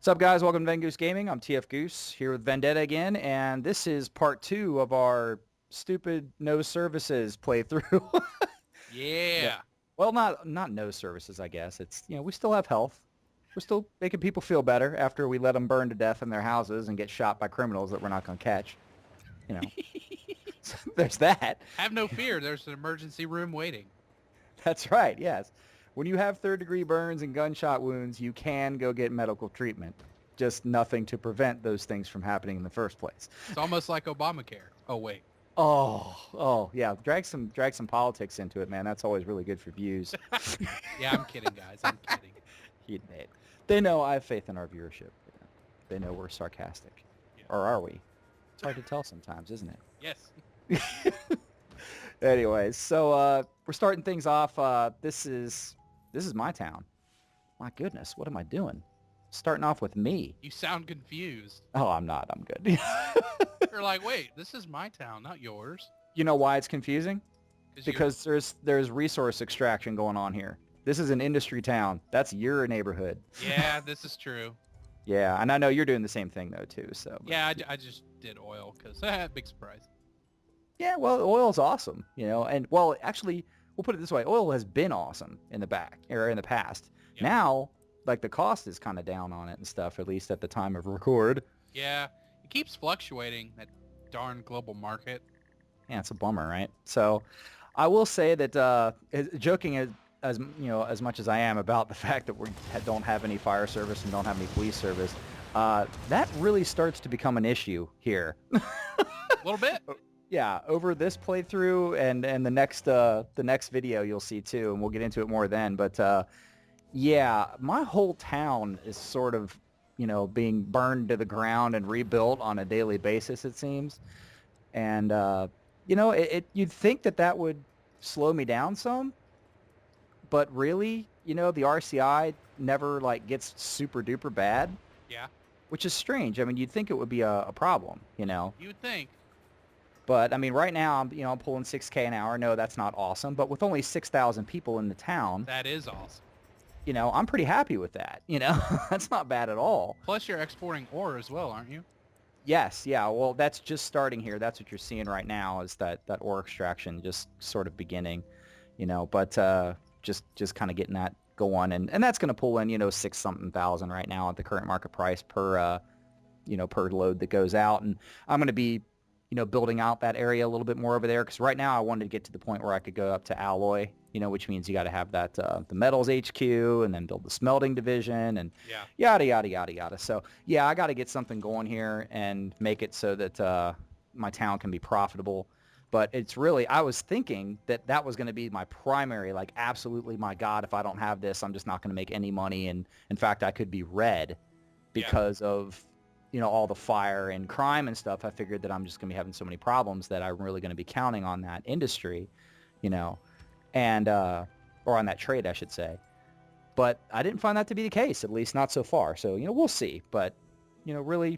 What's up, guys? Welcome to TFGoose Gaming. I'm TFGoose here with Vendetta again, and this is part two of our stupid no services playthrough. Yeah. Yeah. Well, not no services, I guess. It's, we still have health. We're still making people feel better after we let them burn to death in their houses and get shot by criminals that we're not going to catch. You know, so there's that. Have no fear. There's an emergency room waiting. That's right, yes. When you have third-degree burns and gunshot wounds, you can go get medical treatment. Just nothing to prevent those things from happening in the first place. It's almost like Obamacare. Oh, wait. Oh, yeah. Drag some politics into it, man. That's always really good for views. Yeah, I'm kidding, guys. I'm kidding. They know I have faith in our viewership. They know we're sarcastic. Yeah. Or are we? It's hard to tell sometimes, isn't it? Yes. Anyways, so we're starting things off. This is my town. My goodness, what am I doing? Starting off with me. You sound confused. Oh, I'm not. I'm good. You're like, wait, this is my town, not yours. You know why it's confusing? 'Cause Because there's resource extraction going on here. This is an industry town. That's your neighborhood. Yeah, this is true. Yeah, and I know you're doing the same thing though too. So Yeah, I just did oil because big surprise. yeah, well, oil's awesome, and well, actually, we'll put it this way: oil has been awesome in the past. Yeah. Now, like the cost is kind of down on it and stuff, at least at the time of record. Yeah, it keeps fluctuating, that darn global market. Yeah, it's a bummer, right? So, I will say that joking as much as I am about the fact that we don't have any fire service and don't have any police service, that really starts to become an issue here. A little bit. Yeah, over this playthrough and the next video you'll see too, and we'll get into it more then. But yeah, my whole town is sort of being burned to the ground and rebuilt on a daily basis, it seems. And you'd think that would slow me down some, but really, the RCI never like gets super duper bad. Yeah. Which is strange. I mean, you'd think it would be a problem, You would think. But I mean, right now, I'm pulling 6K an hour. No, that's not awesome. But with only 6,000 people in the town, That is awesome. I'm pretty happy with that. That's not bad at all. Plus, you're exporting ore as well, aren't you? Yes, yeah. Well, that's just starting here. That's what you're seeing right now is that ore extraction just sort of beginning, But just kind of getting that going, and that's going to pull in 6-something thousand right now at the current market price per per load that goes out, and I'm going to be building out that area a little bit more over there because right now I wanted to get to the point where I could go up to alloy, which means you got to have that the metals HQ and then build the smelting division and Yeah. yada yada yada yada. So yeah, I got to get something going here and make it so that my town can be profitable. But it's really, I was thinking that was going to be my primary, like absolutely, my God, if I don't have this, I'm just not going to make any money. And in fact, I could be red because of all the fire and crime and stuff. I figured that I'm just going to be having so many problems that I'm really going to be counting on that industry, and or on that trade, I should say. But I didn't find that to be the case, at least not so far. So, we'll see. But, really,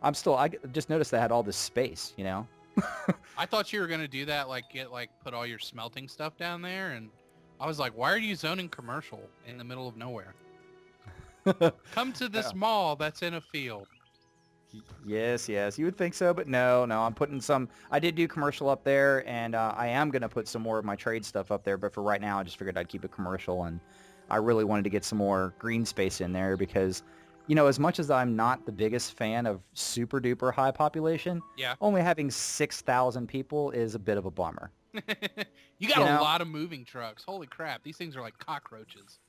I just noticed I had all this space, I thought you were going to do that, put all your smelting stuff down there, and I was like, why are you zoning commercial in the middle of nowhere? Come to this mall that's in a field. Yes, you would think so, but no, I'm putting some, I did do commercial up there, and I am going to put some more of my trade stuff up there, but for right now, I just figured I'd keep it commercial, and I really wanted to get some more green space in there because, as much as I'm not the biggest fan of super duper high population, Yeah. only having 6,000 people is a bit of a bummer. You got a lot of moving trucks. Holy crap, these things are like cockroaches.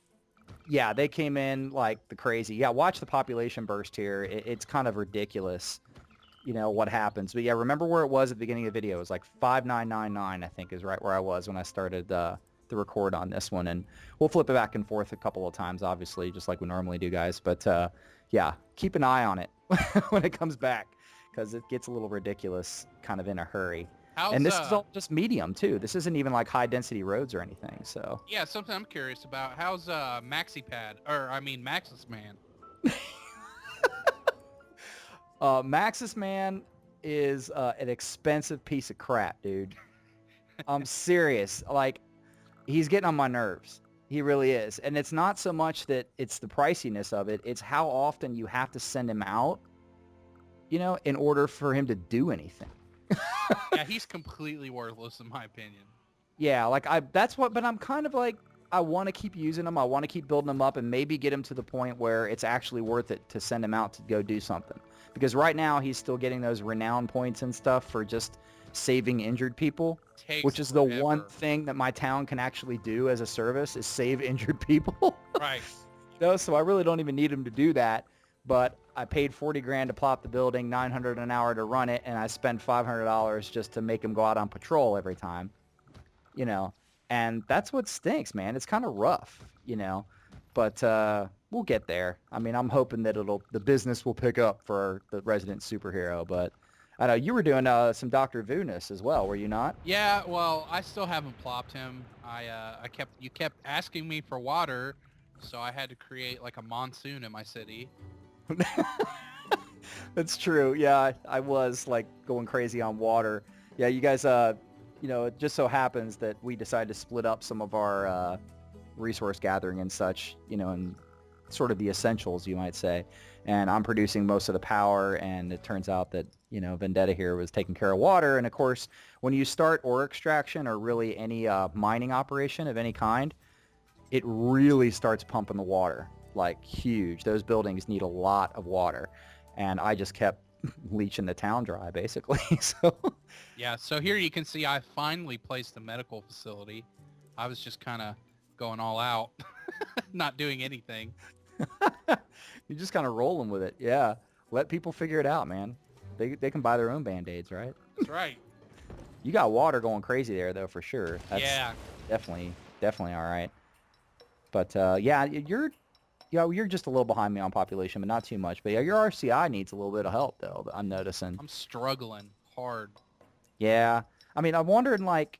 Yeah, they came in like the crazy. Yeah, watch the population burst here. It's kind of ridiculous, what happens. But yeah, remember where it was at the beginning of the video. It was like 5999, I think, is right where I was when I started the record on this one. And we'll flip it back and forth a couple of times, obviously, just like we normally do, guys. But yeah, keep an eye on it when it comes back because it gets a little ridiculous kind of in a hurry. And this is all just medium, too. This isn't even like high-density roads or anything, so... Yeah, something I'm curious about. How's Maxis Man? Maxis Man is an expensive piece of crap, dude. I'm serious. Like, he's getting on my nerves. He really is. And it's not so much that it's the priciness of it, it's how often you have to send him out, in order for him to do anything. Yeah, he's completely worthless in my opinion. Yeah, but I'm kind of like, I want to keep using them. I want to keep building them up and maybe get him to the point where it's actually worth it to send him out to go do something. Because right now he's still getting those renown points and stuff for just saving injured people, Takes which is the one forever. thing that my town can actually do as a service is save injured people. Right. So I really don't even need him to do that. But I paid 40 grand to plop the building, 900 an hour to run it, and I spend $500 just to make him go out on patrol every time. you know, and that's what stinks, man. It's kind of rough. But we'll get there. I mean, I'm hoping that the business will pick up for the resident superhero. But I know you were doing some Dr. Vooness as well, were you not? Yeah, well, I still haven't plopped him. You kept asking me for water, so I had to create like a monsoon in my city. That's true. Yeah, I was like going crazy on water. Yeah, you guys, it just so happens that we decided to split up some of our resource gathering and such, and sort of the essentials, you might say. And I'm producing most of the power, and it turns out that, Vendetta here was taking care of water. And of course, when you start ore extraction or really any mining operation of any kind, it really starts pumping the water, like huge. Those buildings need a lot of water. And I just kept leeching the town dry, basically. So Yeah, so here you can see I finally placed a medical facility. I was just kind of going all out, not doing anything. you're just kind of rolling with it. Yeah. Let people figure it out, man. They can buy their own Band-Aids, right? That's right. You got water going crazy there, though, for sure. That's Yeah. definitely all right. But yeah, you're just a little behind me on population, but not too much. But yeah, your RCI needs a little bit of help, though. I'm noticing. I'm struggling hard. Yeah, I mean, I'm wondering, like,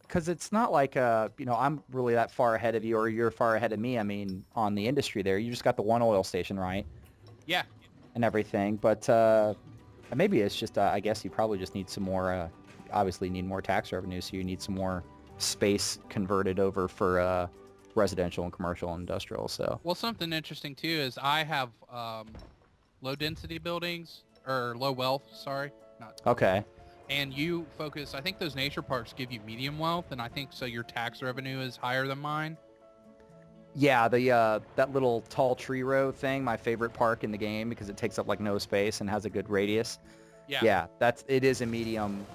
because it's not like I'm really that far ahead of you, or you're far ahead of me. I mean, on the industry there, you just got the one oil station, right, Yeah. and everything. But maybe it's just, I guess you probably just need some more. Obviously, need more tax revenue, so you need some more space converted over for residential and commercial and industrial. So Well, something interesting too is I have low density buildings or low wealth. Sorry, not. okay. And you focus. I think those nature parks give you medium wealth, and I think so. Your tax revenue is higher than mine. Yeah, the that little tall tree row thing, my favorite park in the game because it takes up like no space and has a good radius. Yeah. Yeah, it is a medium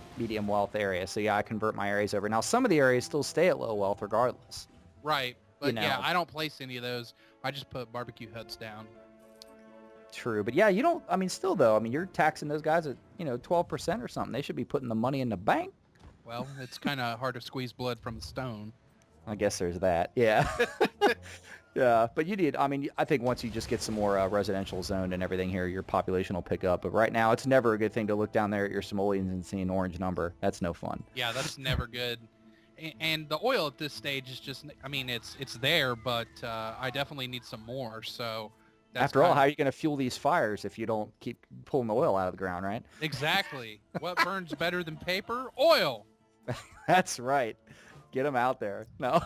wealth area. So yeah, I convert my areas over. Now some of the areas still stay at low wealth regardless. Right. But You yeah, know. I don't place any of those. I just put barbecue huts down. True, but yeah, you don't. I mean, still though. I mean, you're taxing those guys at 12% or something. They should be putting the money in the bank. Well, it's kind of hard to squeeze blood from the stone. I guess there's that. Yeah. Yeah, but you need. I mean, I think once you just get some more residential zoned and everything here, your population will pick up. But right now, it's never a good thing to look down there at your simoleons and see an orange number. That's no fun. Yeah, that's never good. And the oil at this stage is just, I mean, it's there, but I definitely need some more. So that's After all, kind how of- are you going to fuel these fires if you don't keep pulling the oil out of the ground, right? Exactly. What burns better than paper? Oil. That's right. Get them out there. No.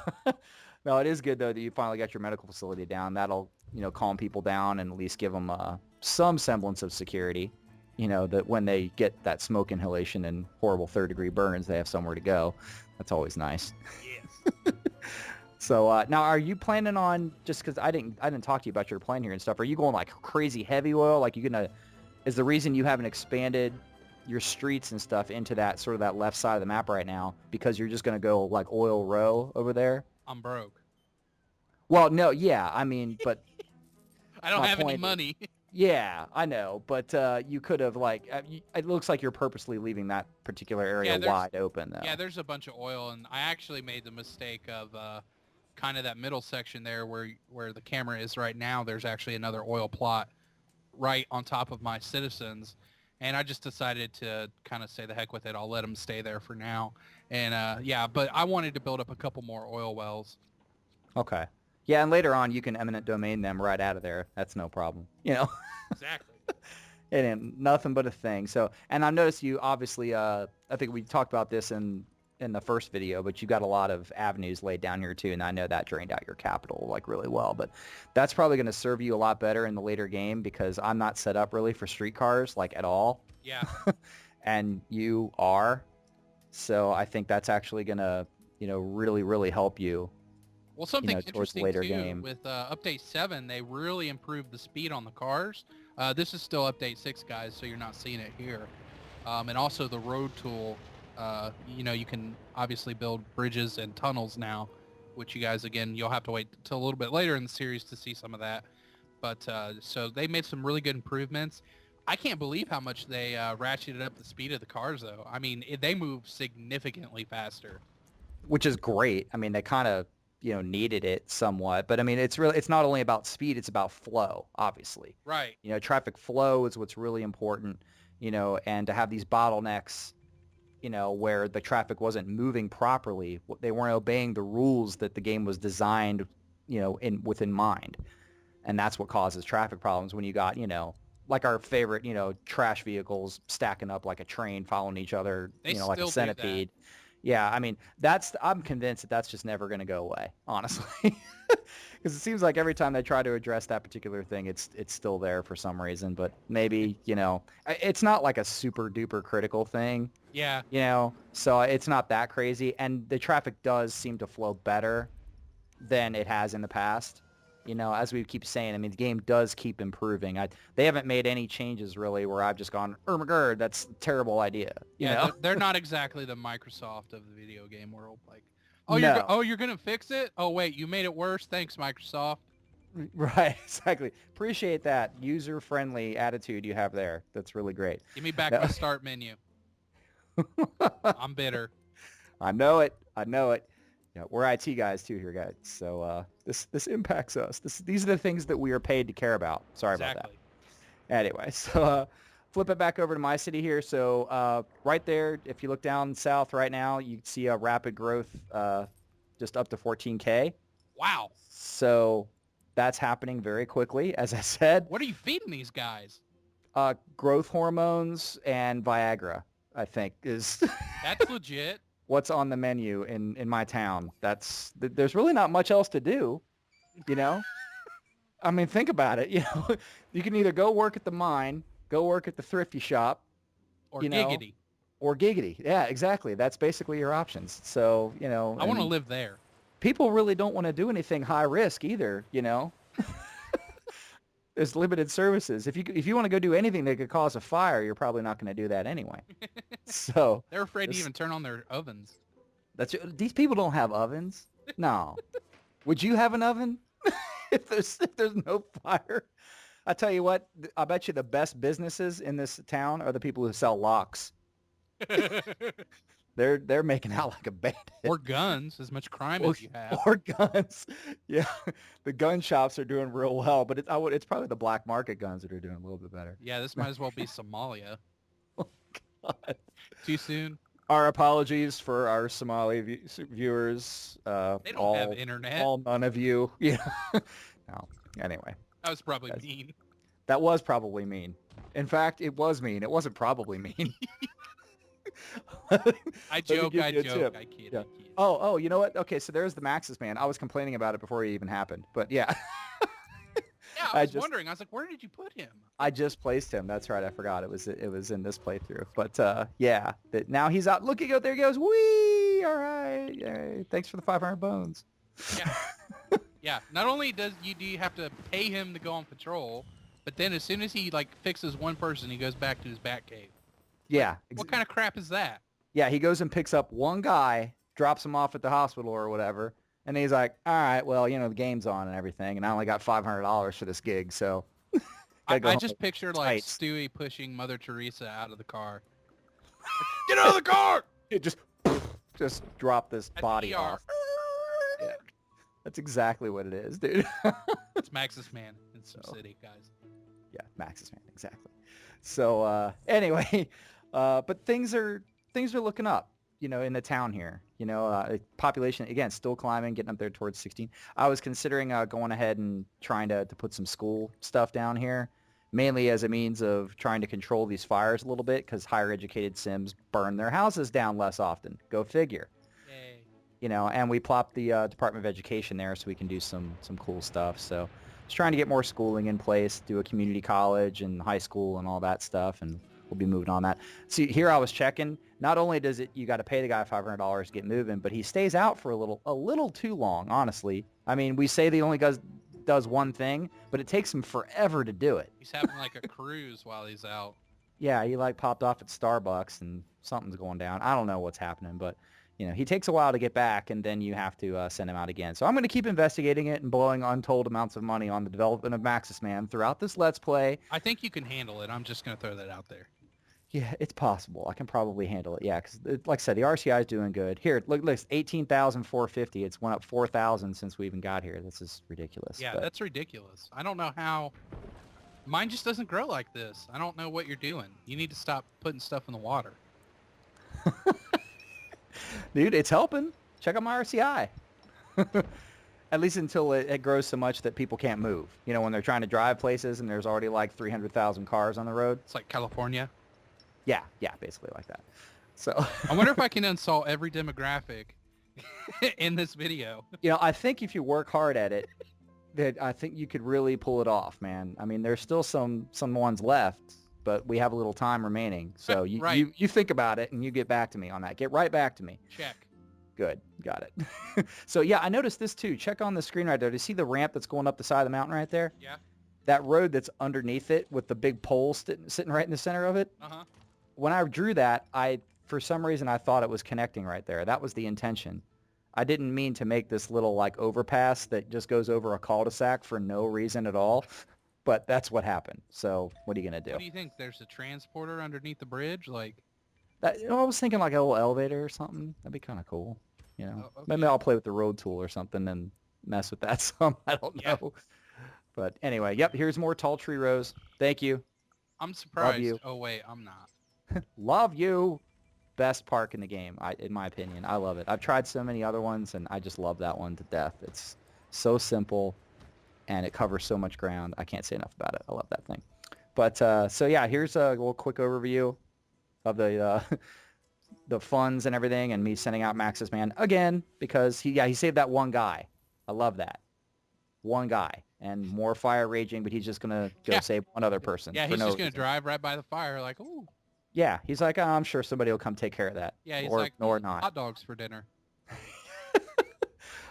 No, it is good, though, that you finally got your medical facility down. That'll, calm people down and at least give them some semblance of security, that when they get that smoke inhalation and horrible third-degree burns, they have somewhere to go. That's always nice. Yes. So now, are you planning on, just because I didn't talk to you about your plan here and stuff, are you going like crazy heavy oil? Like is the reason you haven't expanded your streets and stuff into that sort of that left side of the map right now because you're just going to go like oil row over there? I'm broke. Well, no, yeah, I mean, but I don't my have any point- money. yeah, I know, but you could have it looks like you're purposely leaving that particular area Yeah, there's- wide open, though. Yeah, there's a bunch of oil, and I actually made the mistake of kind of that middle section there where the camera is right now. There's actually another oil plot right on top of my citizens, and I just decided to kind of say the heck with it. I'll let them stay there for now. And yeah, but I wanted to build up a couple more oil wells. Okay. Yeah, and later on you can eminent domain them right out of there. That's no problem. Exactly. And nothing but a thing. So, and I noticed you obviously. I think we talked about this in in the first video, but you got a lot of avenues laid down here too, and I know that drained out your capital like really well. But that's probably going to serve you a lot better in the later game because I'm not set up really for streetcars like at all. Yeah. And you are. So I think that's actually going to, really, really help you. Well, something towards the interesting later too game. with Update 7, they really improved the speed on the cars. This is still Update 6, guys, so you're not seeing it here. And also the road tool, you can obviously build bridges and tunnels now, which you guys, again, you'll have to wait till a little bit later in the series to see some of that. But so they made some really good improvements. I can't believe how much they ratcheted up the speed of the cars, though. I mean, they move significantly faster. Which is great. I mean, they kind of, needed it somewhat. But I mean, it's not only about speed, it's about flow, obviously. Right. Traffic flow is what's really important, and to have these bottlenecks, where the traffic wasn't moving properly, they weren't obeying the rules that the game was designed, within mind. And that's what causes traffic problems when you got, like our favorite, trash vehicles stacking up like a train following each other, like a centipede. Yeah, I mean, I'm convinced that that's just never going to go away, honestly. Because it seems like every time they try to address that particular thing, it's still there for some reason. But maybe, it's not like a super duper critical thing. Yeah. So it's not that crazy. And the traffic does seem to flow better than it has in the past. As we keep saying, I mean, the game does keep improving. They haven't made any changes really where I've just gone, oh my god, that's a terrible idea. They're not exactly the Microsoft of the video game world. Like, you're gonna fix it? Oh wait, you made it worse. Thanks, Microsoft. Right, exactly. Appreciate that user-friendly attitude you have there. That's really great. Give me back my start menu. I'm bitter. I know it. Yeah, we're IT guys too here, guys. So this impacts us. These are the things that we are paid to care about. Sorry about that. Anyway, so flip it back over to my city here. So right there, if you look down south right now, you see a rapid growth just up to 14K. Wow. So that's happening very quickly, as I said. What are you feeding these guys? Growth hormones and Viagra, I think, is... That's legit. What's on the menu in my town. There's really not much else to do, I mean, think about it. You can either go work at the mine, go work at the thrifty shop, or giggity. Or giggity. Yeah, exactly. That's basically your options. So, I want to live there. People really don't want to do anything high risk either, There's limited services. If you want to go do anything that could cause a fire, you're probably not going to do that anyway. So they're afraid to even turn on their ovens. These people don't have ovens. No. Would you have an oven if there's no fire? I tell you what, I bet you the best businesses in this town are the people who sell locks. They're making out like a bandit. Or guns, as much crime as you have. Or guns. Yeah, the gun shops are doing real well, but it's probably the black market guns that are doing a little bit better. Yeah, this might as well be Somalia. Oh, God. Too soon? Our apologies for our Somali viewers. They don't have internet. None of you. Yeah. No. Anyway. That was probably mean. That was probably mean. In fact, it was mean. It wasn't probably mean. I joke. I kid. Yeah. I kid. Oh, you know what? Okay, so there's the Maxis man. I was complaining about it before it even happened, but yeah. Yeah, I was wondering. I was like, where did you put him? I just placed him. That's right. I forgot it was in this playthrough. But yeah, now he's out. Look, there he goes. Whee! All right. Yay. Thanks for the 500 bones. Yeah. Yeah. Not only do you have to pay him to go on patrol, but then as soon as he fixes one person, he goes back to his bat cave. Yeah. What kind of crap is that? Yeah, he goes and picks up one guy, drops him off at the hospital or whatever, and he's like, all right, well, the game's on and everything, and I only got $500 for this gig, so... I just pictured, Stewie pushing Mother Teresa out of the car. Get out of the car! It just drop this body off. Yeah. That's exactly what it is, dude. It's Maxis Man in SimCity, guys. Yeah, Maxis Man, exactly. So, anyway... but things are looking up, in the town here. Population, again, still climbing, getting up there towards 16. I was considering going ahead and trying to put some school stuff down here mainly as a means of trying to control these fires a little bit because higher educated Sims burn their houses down less often. Go figure. Yay. And we plopped the Department of Education there so we can do some cool stuff. So just trying to get more schooling in place, do a community college and high school and all that stuff, and we'll be moving on that. See, here I was checking. Not only does it you got to pay the guy $500 to get moving, but he stays out for a little too long, honestly. I mean, we say that he only does one thing, but it takes him forever to do it. He's having like a cruise while he's out. Yeah, he like popped off at Starbucks and something's going down. I don't know what's happening, but he takes a while to get back, and then you have to send him out again. So I'm going to keep investigating it and blowing untold amounts of money on the development of Maxis Man throughout this Let's Play. I think you can handle it. I'm just going to throw that out there. Yeah, it's possible. I can probably handle it. Yeah, because like I said, the RCI is doing good. Here, look, 18,450. It's went up 4,000 since we even got here. This is ridiculous. Yeah, but that's ridiculous. I don't know how... Mine just doesn't grow like this. I don't know what you're doing. You need to stop putting stuff in the water. Dude, it's helping. Check out my RCI. At least until it grows so much that people can't move. When they're trying to drive places and there's already like 300,000 cars on the road. It's like California. Yeah, basically like that. So I wonder if I can install every demographic in this video. I think if you work hard at it, that I think you could really pull it off, man. I mean, there's still some ones left, but we have a little time remaining. So Right. you think about it and you get back to me on that. Get right back to me. Check. Good. Got it. So yeah, I noticed this too. Check on the screen right there. Do you see the ramp that's going up the side of the mountain right there? Yeah. That road that's underneath it with the big pole sitting right in the center of it? Uh-huh. When I drew that, for some reason I thought it was connecting right there. That was the intention. I didn't mean to make this little like overpass that just goes over a cul-de-sac for no reason at all, but that's what happened. So what are you gonna do? What do you think? There's a transporter underneath the bridge? Like That, I was thinking like a little elevator or something. That'd be kind of cool. Oh, okay. Maybe I'll play with the road tool or something and mess with that some. I don't Yeah. know. But anyway, yep. Here's more tall tree rows. Thank you. I'm surprised. you. Oh wait, I'm not. Love you. Best park in the game, in my opinion. I love it. I've tried so many other ones, and I just love that one to death. It's so simple, and it covers so much ground. I can't say enough about it. I love that thing. But so yeah, here's a little quick overview of the the funds and everything, and me sending out Maxis Man again because he saved that one guy. I love that. One guy. And more fire raging, but he's just gonna go save one other person. Yeah, for he's no just gonna reason. drive right by the fire, like, ooh. Yeah, he's like, I'm sure somebody will come take care of that. Yeah, he's or, like, or not. hot dogs for dinner.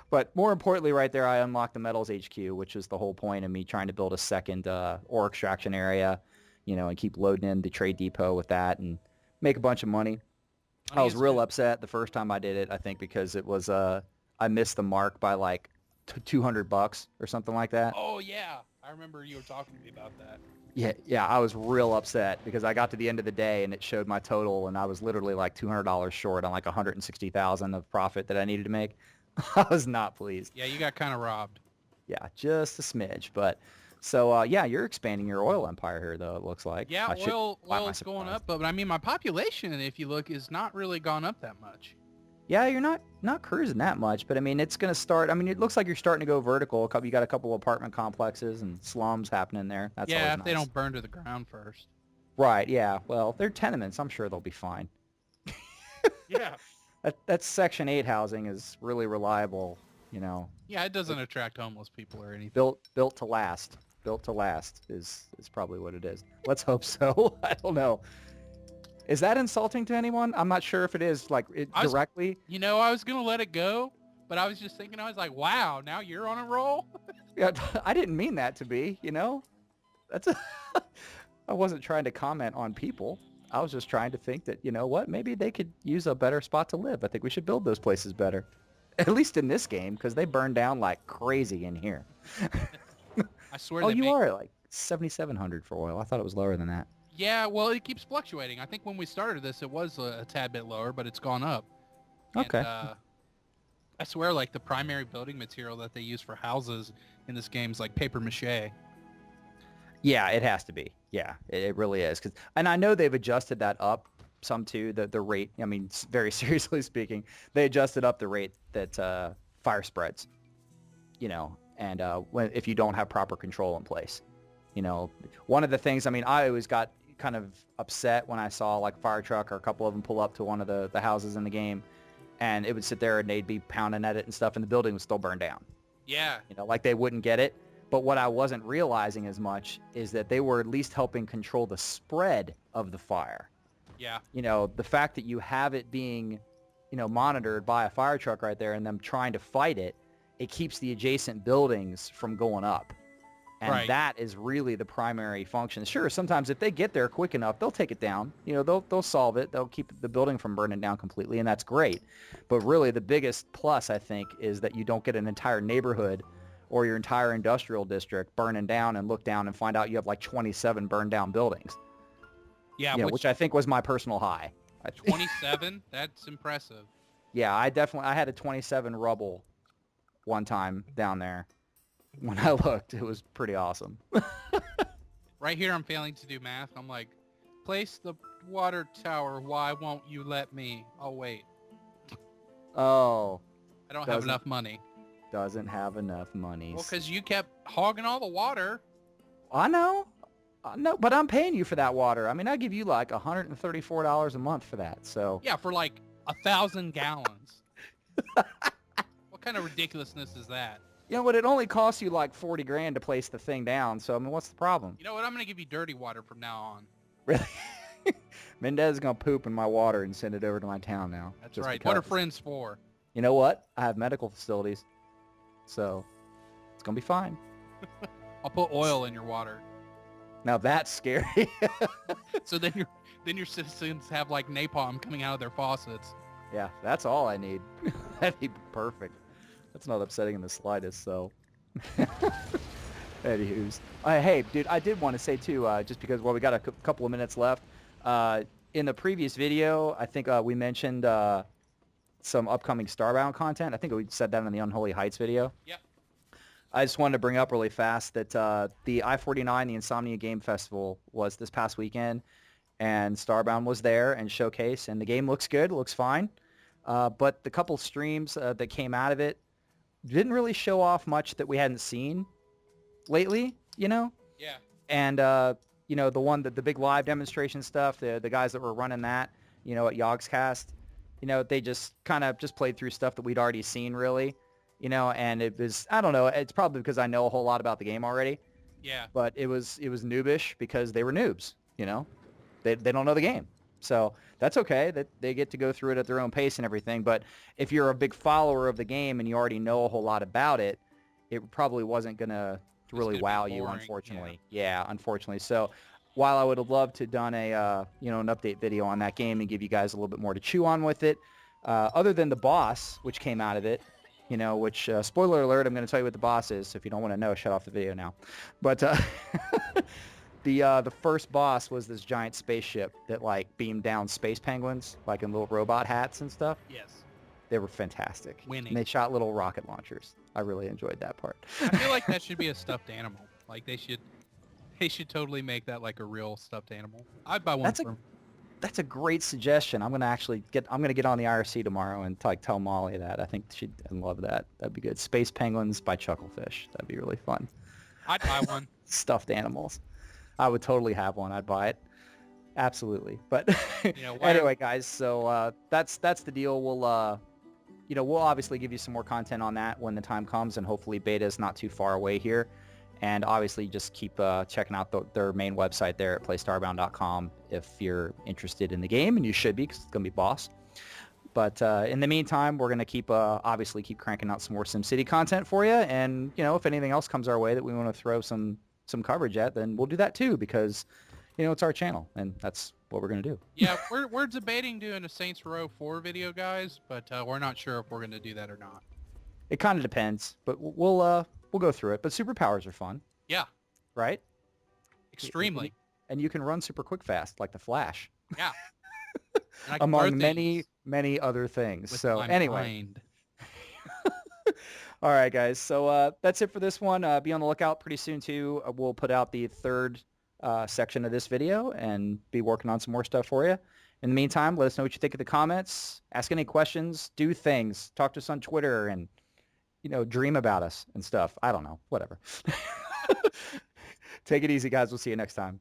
But more importantly, right there, I unlocked the Metals HQ, which is the whole point of me trying to build a second ore extraction area, and keep loading in the trade depot with that and make a bunch of money. I was real upset the first time I did it, I think, because it was I missed the mark by like $200 or something like that. Oh yeah, I remember you were talking to me about that. Yeah, I was real upset because I got to the end of the day and it showed my total and I was literally like $200 short on like 160,000 of profit that I needed to make. I was not pleased. Yeah, you got kind of robbed. Yeah, just a smidge. But so yeah, you're expanding your oil empire here, though. It looks like. Yeah, oil is going surprise. up, but I mean, my population, if you look, is not really gone up that much. Yeah, you're not cruising that much, but I mean, it's going to start. I mean, it looks like you're starting to go vertical. You got a couple of apartment complexes and slums happening there. That's yeah, always if nice. they don't burn to the ground first. Right. Yeah. Well, they're tenements. I'm sure they'll be fine. Yeah. That Section 8 housing is really reliable. Yeah, it doesn't attract homeless people or anything. Built to last. Built to last is probably what it is. Let's hope so. I don't know. Is that insulting to anyone? I'm not sure if it is, like, directly. I was going to let it go, but I was just thinking, I was like, wow, now you're on a roll? Yeah, I didn't mean that to be, That's I wasn't trying to comment on people. I was just trying to think that, what, maybe they could use a better spot to live. I think we should build those places better. At least in this game, because they burn down like crazy in here. I swear you are like 7,700 for oil. I thought it was lower than that. Yeah, well, it keeps fluctuating. I think when we started this, it was a tad bit lower, but it's gone up. Okay. And, I swear, like, the primary building material that they use for houses in this game is like paper mache. Yeah, it has to be. Yeah, it really is. And I know they've adjusted that up some too, the rate. I mean, very seriously speaking, they adjusted up the rate that fire spreads, and if you don't have proper control in place. You know, one of the things, I mean, I always got kind of upset when I saw like a fire truck or a couple of them pull up to one of the houses in the game, and it would sit there and they'd be pounding at it and stuff, and the building was still burned down. Yeah. You know, like they wouldn't get it. But what I wasn't realizing as much is that they were at least helping control the spread of the fire. Yeah. You know, the fact that you have it being, you know, monitored by a fire truck right there and them trying to fight it, it keeps the adjacent buildings from going up. And Right. that is really the primary function. Sure, sometimes if they get there quick enough, they'll take it down. You know, they'll solve it. They'll keep the building from burning down completely, and that's great. But really the biggest plus, I think, is that you don't get an entire neighborhood or your entire industrial district burning down and look down and find out you have like 27 burned down buildings. Yeah, You know, which I think was my personal high. 27? That's impressive. Yeah, I had a 27 rubble one time down there. When I looked, it was pretty awesome. Right here, I'm failing to do math. I'm like, place the water tower. Why won't you let me? Oh, wait. Oh. I don't have enough money. Doesn't have enough money. Well, because you kept hogging all the water. I know, but I'm paying you for that water. I mean, I give you like $134 a month for that. So Yeah, for like 1,000 gallons. What kind of ridiculousness is that? you know what? It only costs you like 40 grand to place the thing down. So I mean, what's the problem? You know what? I'm going to give you dirty water from now on. Really? Mendez is gonna poop in my water and send it over to my town now. That's just right. because. What are friends for? You know what? I have medical facilities, so it's gonna be fine. I'll put oil in your water. Now that's scary. So then your citizens have like napalm coming out of their faucets. Yeah, that's all I need. That'd be perfect. That's not upsetting in the slightest, so. Anywho's. Hey, dude, I did want to say, too, just because, well, we got a couple of minutes left. In the previous video, I think we mentioned some upcoming Starbound content. I think we said that in the Unholy Heights video. Yep. I just wanted to bring up really fast that the I-49, the Insomnia Game Festival, was this past weekend, and Starbound was there and showcased, and the game looks good, looks fine. But the couple streams that came out of it didn't really show off much that we hadn't seen lately, you know? Yeah. And, you know, the big live demonstration stuff, the guys that were running that, you know, at Yogscast, you know, they just kind of just played through stuff that we'd already seen, really, you know, and it was, I don't know, it's probably because I know a whole lot about the game already. Yeah. But it was noobish because they were noobs, you know? They don't know the game. So that's okay. That they get to go through it at their own pace and everything. But if you're a big follower of the game and you already know a whole lot about it, it probably wasn't going to really wow you, unfortunately. Yeah, unfortunately. So while I would have loved to have done a you know, an update video on that game and give you guys a little bit more to chew on with it, other than the boss, which came out of it, you know, which, spoiler alert, I'm going to tell you what the boss is. So if you don't want to know, shut off the video now. But the first boss was this giant spaceship that, like, beamed down space penguins, like in little robot hats and stuff. Yes. They were fantastic. Winning. And they shot little rocket launchers. I really enjoyed that part. I feel like that should be a stuffed animal. Like they should totally make that like a real stuffed animal. I'd buy one That's a great suggestion. I'm gonna get on the IRC tomorrow and like tell Molly that. I think she'd love that. That'd be good. Space penguins by Chucklefish. That'd be really fun. I'd buy one. Stuffed animals. I would totally have one. I'd buy it. Absolutely. But You know, anyway, guys, so that's the deal. We'll you know, we'll obviously give you some more content on that when the time comes, and hopefully beta is not too far away here. And obviously just keep checking out their main website there at playstarbound.com if you're interested in the game, and you should be because it's going to be boss. But in the meantime, we're going to keep obviously keep cranking out some more SimCity content for you. And, you know, if anything else comes our way that we want to throw some coverage at, then we'll do that too, because, you know, it's our channel and that's what we're going to do. Yeah, we're debating doing a Saints Row 4 video, guys, but we're not sure if we're going to do that or not. It kind of depends, but we'll go through it. But superpowers are fun. Yeah. Right? Extremely. And you can run super quick fast, like the Flash. Yeah. And I can Among throw things many other things. with So my anyway. mind. All right, guys. So that's it for this one. Be on the lookout pretty soon, too. We'll put out the third section of this video and be working on some more stuff for you. In the meantime, let us know what you think of the comments. Ask any questions. Do things. Talk to us on Twitter and, you know, dream about us and stuff. I don't know. Whatever. Take it easy, guys. We'll see you next time.